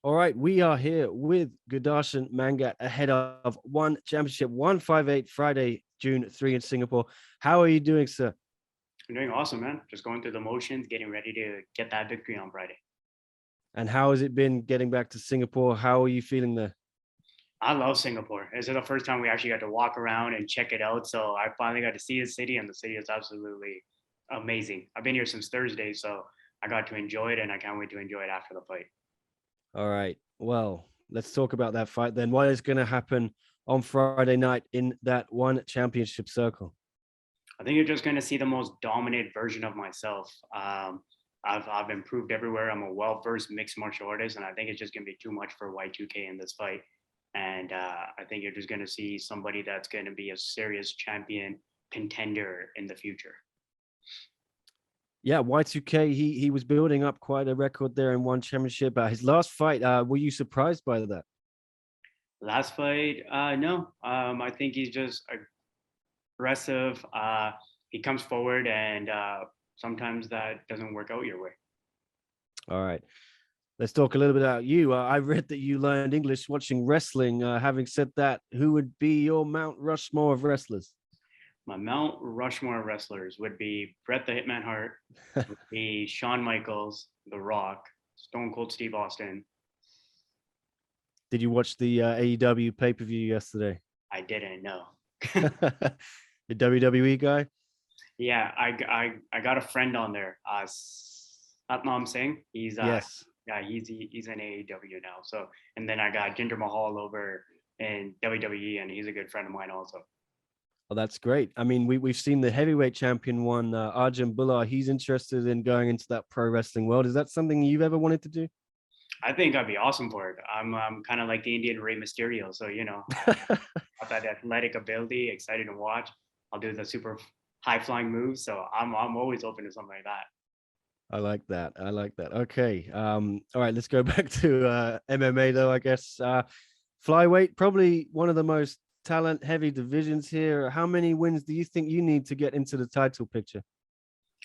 All right, we are here with Gurdarshan Mangat ahead of one championship, 158 Friday, June 3 in Singapore. How are you doing, sir? I'm doing awesome, man. Just going through the motions, getting ready to get that victory on Friday. And how has it been getting back to Singapore? How are you feeling there? I love Singapore. This is the first time we actually got to walk around and check it out. So I finally got to see the city, and the city is absolutely amazing. I've been here since Thursday, so I got to enjoy it, and I can't wait to enjoy it after the fight. All right, well, let's talk about that fight then. What is going to happen on Friday night in that one championship circle? I think you're just going to see the most dominant version of myself. I've improved everywhere. I'm a well versed mixed martial artist, and I think it's just going to be too much for Y2K in this fight. And I think you're just going to see somebody that's going to be a serious champion contender in the future. Yeah, Y2K, he was building up quite a record there in one championship. His last fight, were you surprised by that? Last fight, no. I think he's just aggressive. He comes forward, and sometimes that doesn't work out your way. All right. Let's talk a little bit about you. I read that you learned English watching wrestling. Having said that, who would be your Mount Rushmore of wrestlers? My Mount Rushmore wrestlers would be Bret the Hitman Hart, would be Shawn Michaels, The Rock, Stone Cold Steve Austin. Did you watch the AEW pay per view yesterday? I didn't know. The WWE guy? Yeah, I got a friend on there. Satnam Singh. Yes. Yeah, he's in AEW now. So, and then I got Jinder Mahal over in WWE, and he's a good friend of mine also. Oh, that's great. I mean, we've seen the heavyweight champion one, Arjun Bullar. He's interested in going into that pro wrestling world. Is that something you've ever wanted to do? I think I'd be awesome for it. I'm kind of like the Indian Rey Mysterio, so got that athletic ability, excited to watch. I'll do the super high flying moves, so I'm always open to something like that. I like that. I like that. Okay. All right, let's go back to MMA though, I guess. Flyweight, probably one of the most talent heavy divisions here. How many wins do you think you need to get into the title picture?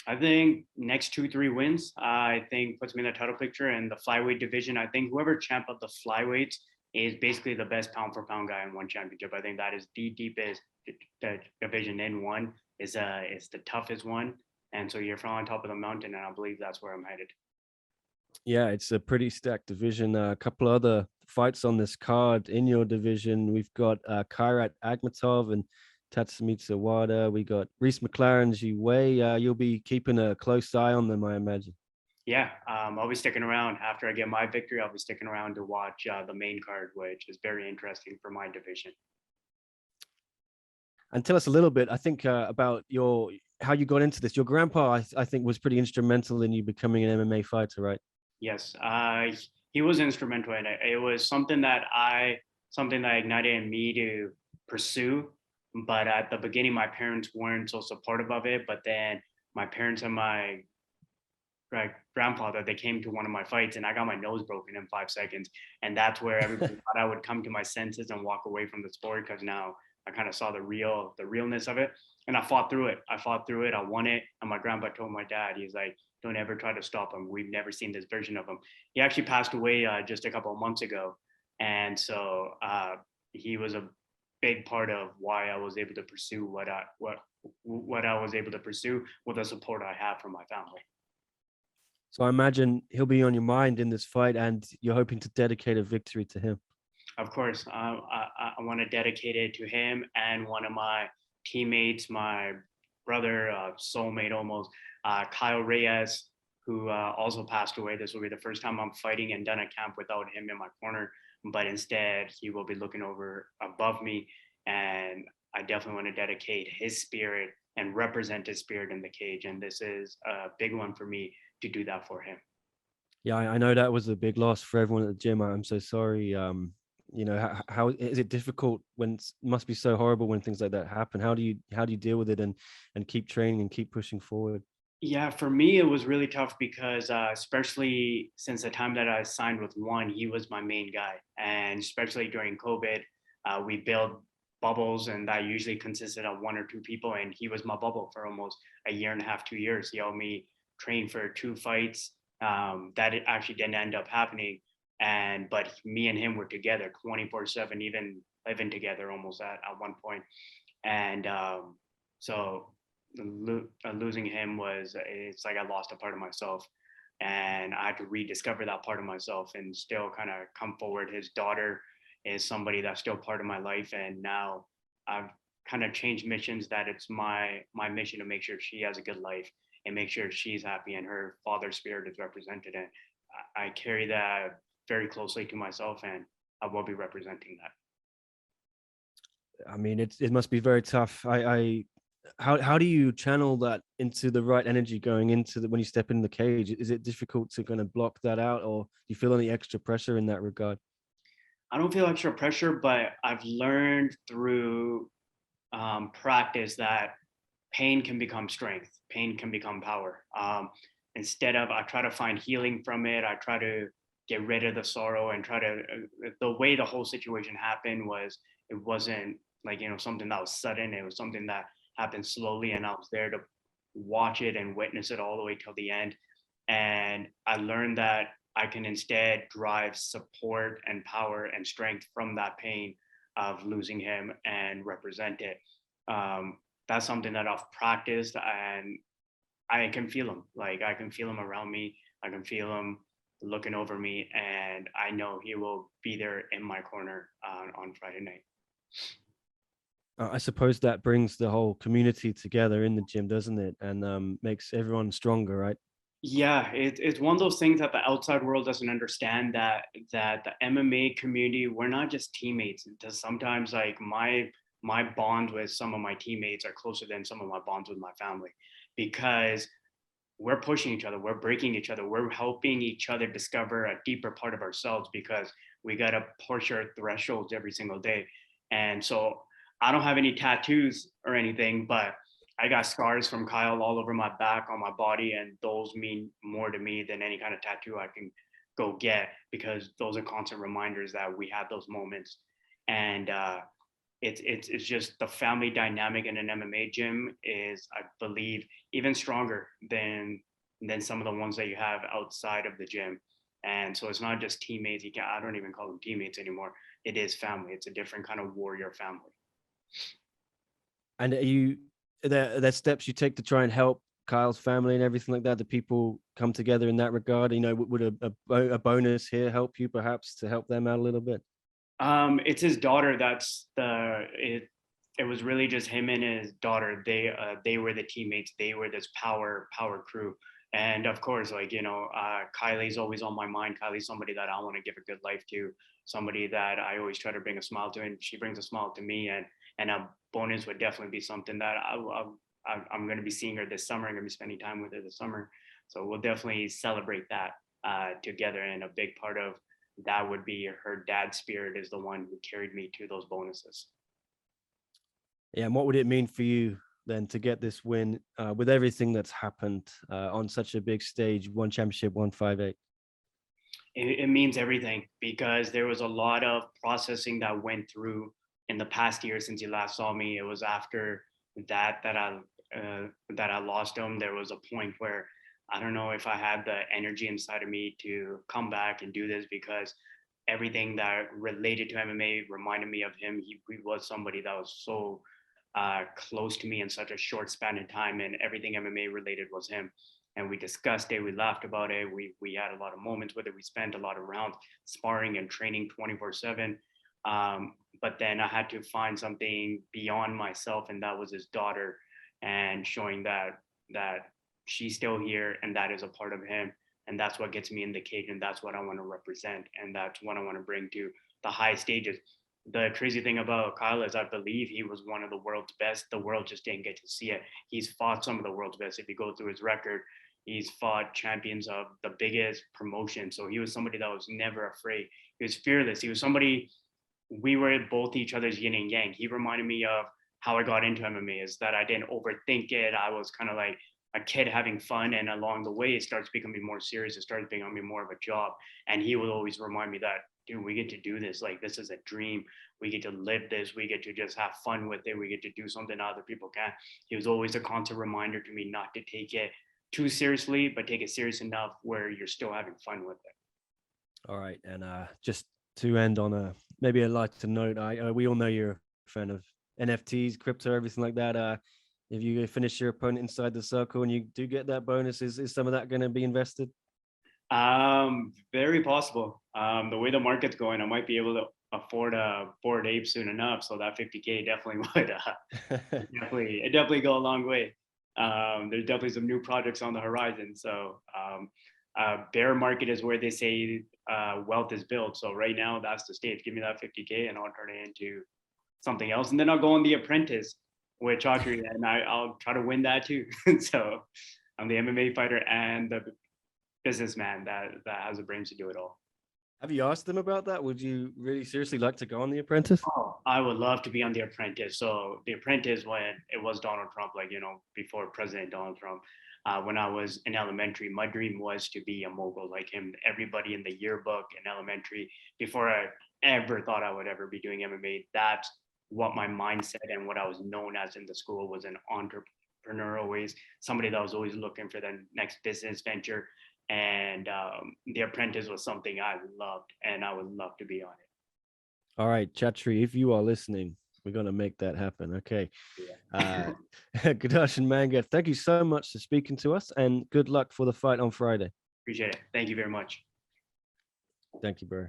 I think next 2-3 wins, I think puts me in the title picture and the flyweight division. I think whoever champ of the flyweights is basically the best pound for pound guy in one championship. I think that is the deepest division in one is the toughest one, and so you're from on top of the mountain, and I believe that's where I'm headed. Yeah, it's a pretty stacked division. A couple other fights on this card in your division. We've got Kairat Agmatov and Tatsumitsu Wada. We got Reese McLaren, Ji Wei. You'll be keeping a close eye on them, I imagine. Yeah, I'll be sticking around after I get my victory. I'll be sticking around to watch the main card, which is very interesting for my division. And tell us a little bit, I think, about your how you got into this. Your grandpa, I think, was pretty instrumental in you becoming an MMA fighter, right? Yes, he was instrumental in it. It was something that ignited in me to pursue. But at the beginning, my parents weren't so supportive of it. But then my parents and my grandfather, they came to one of my fights, and I got my nose broken in 5 seconds. And that's where everybody thought I would come to my senses and walk away from the sport, because now I kind of saw the realness of it. And I fought through it. I won it. And my grandpa told my dad, he's like, don't ever try to stop him. We've never seen this version of him. He actually passed away just a couple of months ago. And so he was a big part of why I was able to pursue what I was able to pursue with the support I have from my family. So I imagine he'll be on your mind in this fight, and you're hoping to dedicate a victory to him. Of course, I want to dedicate it to him and one of my teammates, my brother, soulmate almost, Kyle Reyes, who also passed away. This will be the first time I'm fighting and done a camp without him in my corner, but instead he will be looking over above me. And I definitely want to dedicate his spirit and represent his spirit in the cage. And this is a big one for me to do that for him. Yeah, I know that was a big loss for everyone at the gym. I'm so sorry. How is it difficult when it must be so horrible when things like that happen? How do you deal with it and keep training and keep pushing forward? Yeah, for me, it was really tough because, especially since the time that I signed with one, he was my main guy. And especially during COVID, we built bubbles, and that usually consisted of one or two people. And he was my bubble for almost a year and a half, 2 years. He helped me train for two fights. That it actually didn't end up happening. but me and him were together 24/7, even living together almost at one point. And so losing him was, it's like I lost a part of myself, and I had to rediscover that part of myself and still kind of come forward. His daughter is somebody that's still part of my life, and now I've kind of changed missions, that it's my mission to make sure she has a good life and make sure she's happy and her father's spirit is represented. And I carry that very closely to myself, and I will be representing that. I mean, it must be very tough. How do you channel that into the right energy going into when you step in the cage? Is it difficult to kind of block that out, or do you feel any extra pressure in that regard? I don't feel extra pressure, but I've learned through practice that pain can become strength, pain can become power. Instead of, I try to find healing from it, I try to get rid of the sorrow and try to, the way the whole situation happened was, it wasn't like, something that was sudden. It was something that happened slowly, and I was there to watch it and witness it all the way till the end. And I learned that I can instead drive support and power and strength from that pain of losing him and represent it. That's something that I've practiced, and I can feel him. Like, I can feel him around me. I can feel him looking over me, and I know he will be there in my corner on Friday night. I suppose that brings the whole community together in the gym, doesn't it? And makes everyone stronger, right? Yeah, it's one of those things that the outside world doesn't understand, that the MMA community, we're not just teammates. Because sometimes, like, my bond with some of my teammates are closer than some of my bonds with my family, because we're pushing each other, we're breaking each other, we're helping each other discover a deeper part of ourselves, because we got to push our thresholds every single day. And so I don't have any tattoos or anything, but I got scars from Kyle all over my back, on my body, and those mean more to me than any kind of tattoo I can go get, because those are constant reminders that we had those moments. And it's just the family dynamic in an MMA gym is, I believe, even stronger than some of the ones that you have outside of the gym. And so it's not just teammates. I don't even call them teammates anymore. It is family. It's a different kind of warrior family. And are you there steps you take to try and help Kyle's family and everything like that? Do people come together in that regard? Would a bonus here help you perhaps to help them out a little bit? It's his daughter. It was really just him and his daughter. They were the teammates. They were this power crew. And of course, like, Kylie's always on my mind. Kylie's somebody that I want to give a good life to, somebody that I always try to bring a smile to, and she brings a smile to me. And a bonus would definitely be something that I'm going to be seeing her this summer. I'm going to be spending time with her this summer. So we'll definitely celebrate that together. And a big part of that would be, her dad's spirit is the one who carried me to those bonuses. Yeah, and what would it mean for you then to get this win with everything that's happened on such a big stage, one championship, 158? It means everything, because there was a lot of processing that went through in the past year since you last saw me. It was after that I lost him. There was a point where I don't know if I had the energy inside of me to come back and do this, because everything that related to MMA reminded me of him. He was somebody that was so close to me in such a short span of time, and everything MMA related was him. And we discussed it, we laughed about it, we had a lot of moments with it, we spent a lot of rounds sparring and training 24/7. But then I had to find something beyond myself, and that was his daughter, and showing that she's still here and that is a part of him. And that's what gets me in the cage, and that's what I want to represent, and that's what I want to bring to the high stages. The crazy thing about Kyle is, I believe he was one of the world's best. The world just didn't get to see it. He's fought some of the world's best. If you go through his record, he's fought champions of the biggest promotion. So he was somebody that was never afraid. He was fearless. He was somebody, we were both each other's yin and yang. He reminded me of how I got into MMA, is that I didn't overthink it. I was kind of like a kid having fun, and along the way it starts becoming more serious. It starts becoming more of a job. And he would always remind me that, dude, we get to do this. Like, this is a dream. We get to live this. We get to just have fun with it. We get to do something other people can't. He was always a constant reminder to me not to take it too seriously, but take it serious enough where you're still having fun with it. All right, and just to end on a maybe a lighter note, we all know you're a fan of NFTs, crypto, everything like that. If you finish your opponent inside the circle and you do get that bonus, is some of that going to be invested? Very possible. The way the market's going, I might be able to afford a Bored Ape soon enough. So that 50K definitely would definitely go a long way. There's definitely some new projects on the horizon. So bear market is where they say wealth is built. So right now that's the stage. Give me that 50K and I'll turn it into something else. And then I'll go on The Apprentice with Chaudhry and I'll try to win that too. So I'm the MMA fighter and the businessman that has the brains to do it all. Have you asked them about that? Would you really seriously like to go on The Apprentice? Oh, I would love to be on The Apprentice. So The Apprentice, when it was Donald Trump, like, before President Donald Trump, when I was in elementary, my dream was to be a mogul like him. Everybody in the yearbook in elementary, before I ever thought I would ever be doing MMA, that's what my mindset and what I was known as in the school was, an entrepreneur, always somebody that was always looking for the next business venture. And The Apprentice was something I loved, and I would love to be on it. All right, Chatri, if you are listening, we're going to make that happen. Okay. Yeah. Gurdarshan Mangat, thank you so much for speaking to us, and good luck for the fight on Friday. Appreciate it. Thank you very much. Thank you, bro.